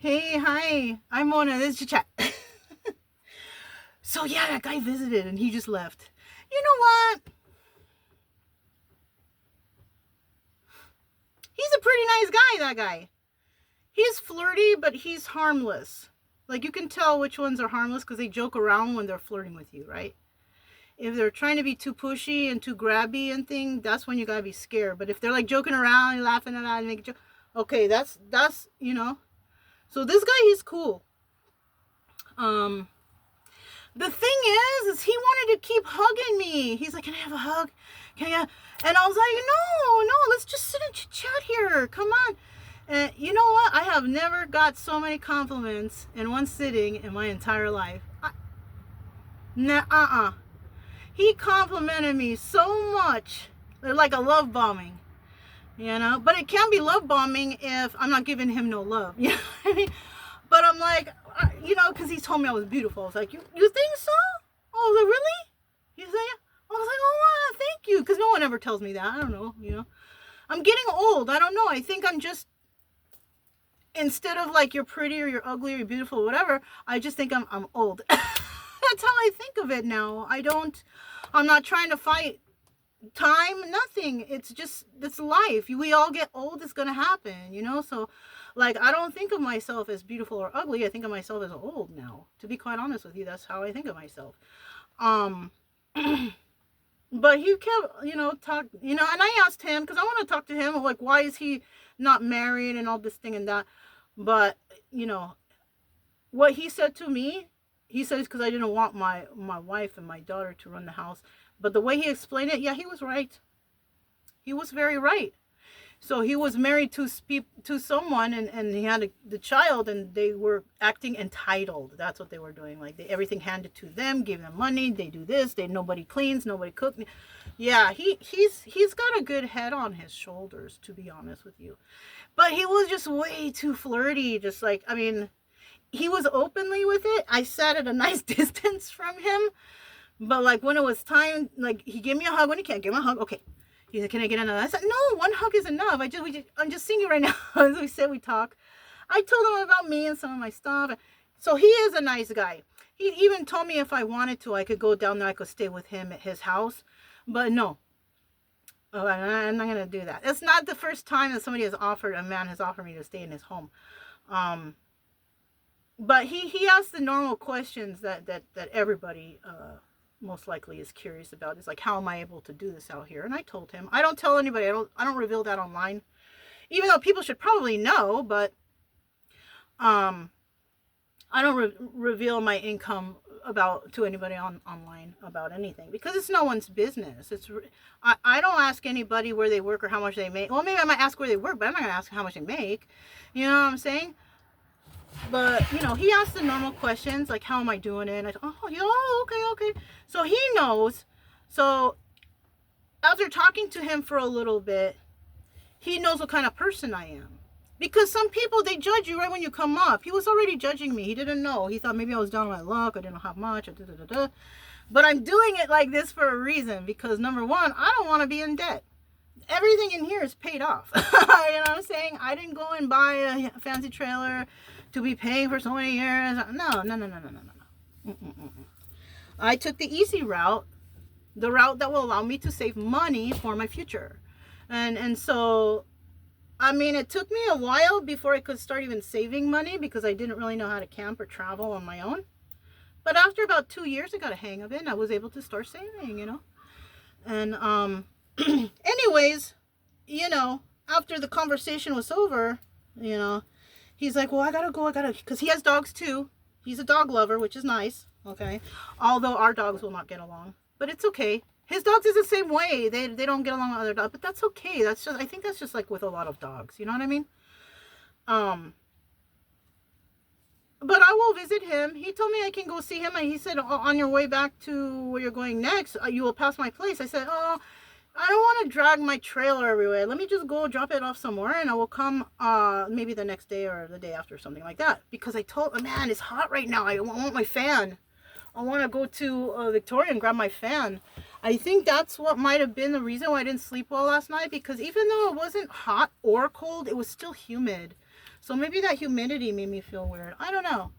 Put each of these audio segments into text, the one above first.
Hey, hi. I'm Mona. This is Chit Chat. So yeah, that guy visited and he just left. You know what? He's a pretty nice guy, that guy. He's flirty, but he's harmless. Like you can tell which ones are harmless because they joke around when they're flirting with you, right? If they're trying to be too pushy and too grabby and thing, that's when you gotta be scared. But if they're like joking around and laughing at that and making jokes, okay, that's. So this guy, he's cool. Um, The thing is he wanted to keep hugging me. He's like, "Can I have a hug? Can I?" And I was like, "No, no, let's just sit and chat here. Come on." And you know what? I have never got so many compliments in one sitting in my entire life. Nah. He complimented me so much, like a love bombing, you know. But it can't be love bombing if I'm not giving him no love. You know what I mean? But I'm like, because he told me I was beautiful. I was like, you think so? Oh, like, really? He said, yeah. I was like, oh, wow, thank you. Because no one ever tells me that. I don't know. I'm getting old. I don't know. I think I'm just, instead of like you're pretty or you're ugly or you're beautiful or whatever, I just think I'm old. That's how I think of it now. I'm not trying to fight time, nothing. It's life. We all get old. It's gonna happen. So like I don't think of myself as beautiful or ugly. I think of myself as old now, to be quite honest with you. That's how I think of myself. um but he kept talk, and I asked him because I want to talk to him, like, why is he not married and all this thing and that. But you know what he said to me, he says, because I didn't want my wife and my daughter to run the house. But the way he explained it, yeah, he was right. He was very right. So he was married to someone, and he had the child, and they were acting entitled. That's what they were doing. Like everything handed to them, gave them money. They do this. Nobody cleans, nobody cooks. Yeah, he's got a good head on his shoulders, to be honest with you. But he was just way too flirty. Just like, I mean, he was openly with it. I sat at a nice distance from him. But like when it was time, like he gave me a hug when he can't give me a hug. Okay, he said, "Can I get another?" I said, "No, one hug is enough. I'm just seeing you right now." As we said, we talk. I told him about me and some of my stuff. So he is a nice guy. He even told me if I wanted to, I could go down there. I could stay with him at his house. But no, I'm not gonna do that. It's not the first time that a man has offered me to stay in his home. Um, but he asked the normal questions that everybody most likely is curious about. It's like, how am I able to do this out here? And I told him. I don't tell anybody. I don't reveal that online, even though people should probably know. But um, I don't reveal my income about to anybody online about anything, because it's no one's business. I don't ask anybody where they work or how much they make. Well, maybe I might ask where they work, but I'm not gonna ask how much they make. You know what I'm saying? But he asked the normal questions like, how am I doing it? And I, oh, yeah, okay. So he knows. So after talking to him for a little bit, he knows what kind of person I am. Because some people, they judge you right when you come up. He was already judging me. He didn't know. He thought maybe I was down on my luck. I didn't have much. But I'm doing it like this for a reason. Because number one, I don't want to be in debt. Everything in here is paid off. You know what I'm saying? I didn't go and buy a fancy trailer to be paying for so many years. No. I took the easy route, the route that will allow me to save money for my future. And so, I mean, it took me a while before I could start even saving money, because I didn't really know how to camp or travel on my own. But after about 2 years, I got a hang of it, and I was able to start saving. And anyways, after the conversation was over, he's like, well, I gotta go, because he has dogs too. He's a dog lover, which is nice, okay? Although our dogs will not get along, but it's okay. His dogs is the same way. They don't get along with other dogs, but that's okay. I think that's just like with a lot of dogs, you know what I mean? But I will visit him. He told me I can go see him, and he said, on your way back to where you're going next, you will pass my place. I said, oh, I don't want to drag my trailer everywhere. Let me just go drop it off somewhere, and I will come maybe the next day or the day after, something like that. Because I told him, man, it's hot right now. I want my fan. I want to go to Victoria and grab my fan. I think that's what might have been the reason why I didn't sleep well last night, because even though it wasn't hot or cold, it was still humid. So maybe that humidity made me feel weird. I don't know.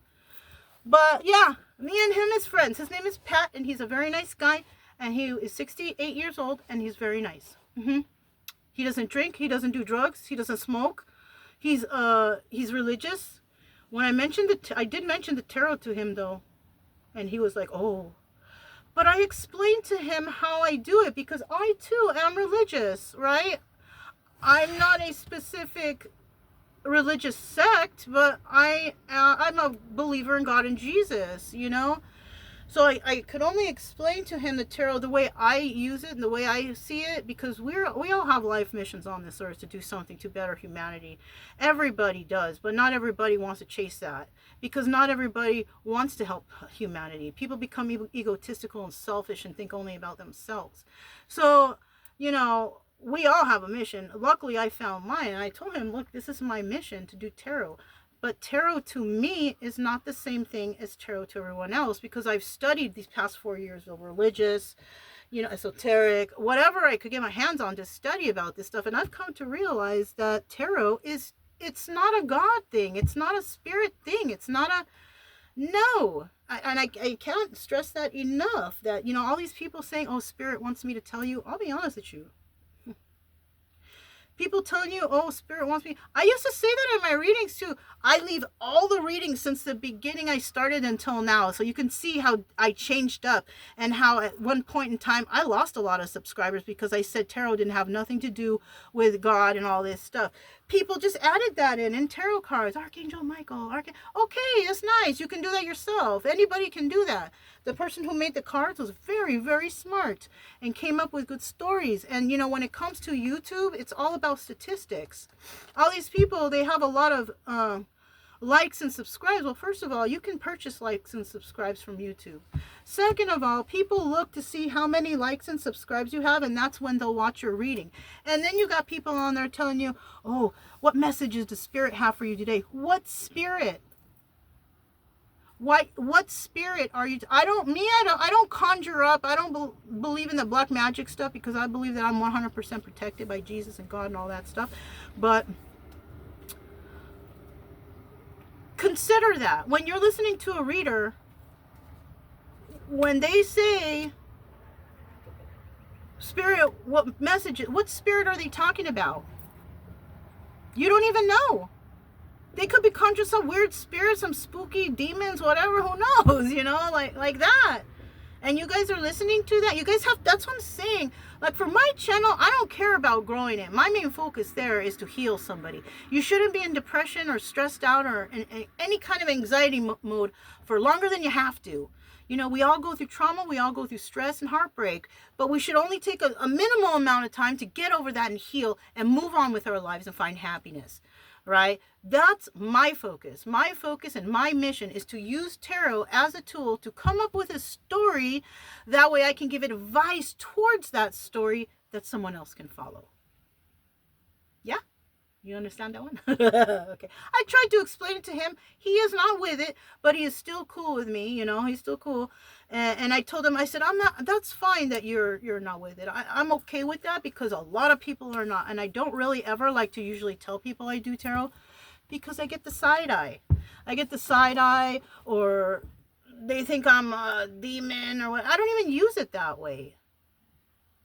But yeah, me and him is friends. His name is Pat, and he's a very nice guy. And he is 68 years old, and he's very nice. He doesn't drink. He doesn't do drugs. He doesn't smoke. He's religious. When I did mention the tarot to him though, and he was like, "Oh." But I explained to him how I do it because I too am religious, right? I'm not a specific religious sect, but I'm a believer in God and Jesus, you know? So I could only explain to him the tarot the way I use it and the way I see it, because we all have life missions on this earth to do something to better humanity. Everybody does, but not everybody wants to chase that, because not everybody wants to help humanity. People become egotistical and selfish and think only about themselves. So, you know, we all have a mission. Luckily, I found mine, and I told him, look, this is my mission to do tarot. But tarot to me is not the same thing as tarot to everyone else, because I've studied these past 4 years of religious, you know, esoteric, whatever I could get my hands on to study about this stuff. And I've come to realize that tarot it's not a God thing. It's not a spirit thing. It's not a, no. I can't stress that enough, that, you know, all these people saying, oh, spirit wants me to tell you. I'll be honest with you. People telling you, oh, spirit wants me. I used to say that in my readings too. I leave all the readings since the beginning I started until now. So you can see how I changed up, and how at one point in time I lost a lot of subscribers because I said tarot didn't have nothing to do with God and all this stuff. People just added that in tarot cards. Archangel Michael. Okay, that's nice. You can do that yourself. Anybody can do that. The person who made the cards was very, very smart and came up with good stories. And, you know, when it comes to YouTube, it's all about statistics. All these people, they have a lot of likes and subscribes. Well, first of all, you can purchase likes and subscribes from YouTube. Second of all, people look to see how many likes and subscribes you have, and that's when they'll watch your reading. And then you got people on there telling you, oh, what messages does spirit have for you today? What spirit? What spirit are you? I don't conjure up. I don't believe in the black magic stuff, because I believe that I'm 100% protected by Jesus and God and all that stuff. But consider that when you're listening to a reader, when they say spirit, what message, what spirit are they talking about? You don't even know. They could be conjuring some weird spirits, some spooky demons, whatever, who knows, you know, like that. And you guys are listening to that. You guys have, that's what I'm saying. Like for my channel, I don't care about growing it. My main focus there is to heal somebody. You shouldn't be in depression or stressed out or in any kind of anxiety mode for longer than you have to. You know, we all go through trauma, we all go through stress and heartbreak, but we should only take a minimal amount of time to get over that and heal and move on with our lives and find happiness. Right? That's my focus. My focus and my mission is to use tarot as a tool to come up with a story. That way I can give advice towards that story that someone else can follow. Yeah? You understand that one? Okay. I tried to explain it to him. He is not with it, but he is still cool with me. You know, he's still cool. And I told him, I said, that's fine that you're not with it. I'm okay with that, because a lot of people are not. And I don't really ever like to usually tell people I do tarot, because I get the side eye. I get the side eye, or they think I'm a demon or what. I don't even use it that way.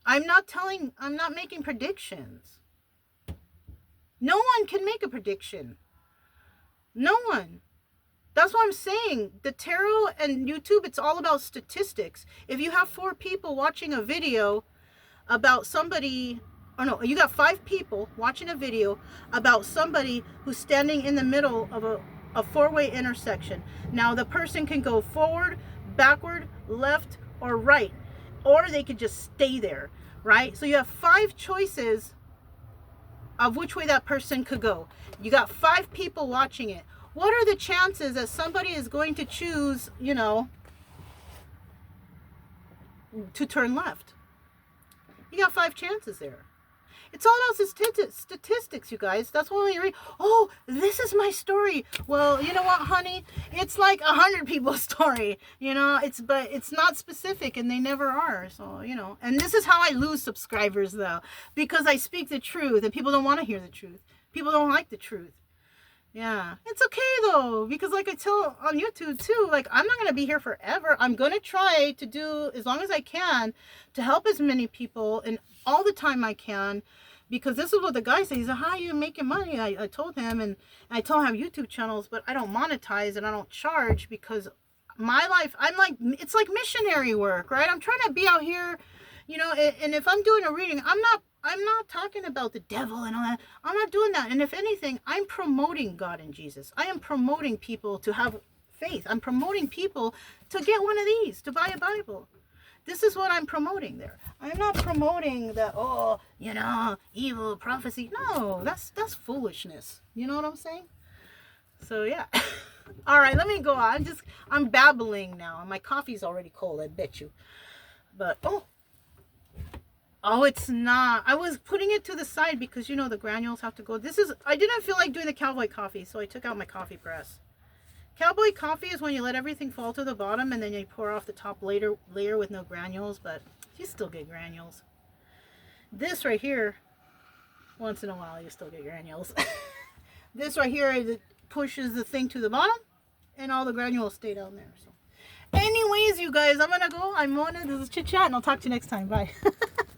I'm not making predictions. No one can make a prediction. No one. That's what I'm saying. The tarot and YouTube, it's all about statistics. If you have 4 people watching a video about somebody, or no, you got 5 people watching a video about somebody who's standing in the middle of a 4-way intersection. Now the person can go forward, backward, left, or right, or they could just stay there, right? So you have 5 choices of which way that person could go. You got 5 people watching it. What are the chances that somebody is going to choose, you know, to turn left? You got 5 chances there. It's all about statistics, you guys. That's why you read, oh, this is my story. Well, you know what, honey? It's like 100 people's story. You know, but it's not specific, and they never are. So, you know, and this is how I lose subscribers, though, because I speak the truth, and people don't want to hear the truth. People don't like the truth. Yeah, it's okay though, because like I tell on YouTube too, like I'm not gonna be here forever. I'm gonna try to do as long as I can to help as many people and all the time I can, because this is what the guy says. He's like, how are you making money? I told him, and I told him I have YouTube channels, but I don't monetize and I don't charge because my life, I'm like, it's like missionary work, right? I'm trying to be out here, you know, and if I'm doing a reading, I'm not talking about the devil and all that. I'm not doing that. And if anything, I'm promoting God and Jesus. I am promoting people to have faith. I'm promoting people to get one of these, to buy a Bible. This is what I'm promoting there. I'm not promoting the, oh, you know, evil prophecy. No, that's foolishness. You know what I'm saying? So yeah. All right, let me go on. I'm babbling now. My coffee's already cold, I bet you. But oh, it's not. I was putting it to the side because, you know, the granules have to go. I didn't feel like doing the cowboy coffee, so I took out my coffee press. Cowboy coffee is when you let everything fall to the bottom and then you pour off the top layer with no granules, but you still get granules. This right here, once in a while, you still get granules. This right here, it pushes the thing to the bottom and all the granules stay down there. So anyways, you guys, I'm gonna go. I'm Mona. This is Chit Chat, and I'll talk to you next time. Bye.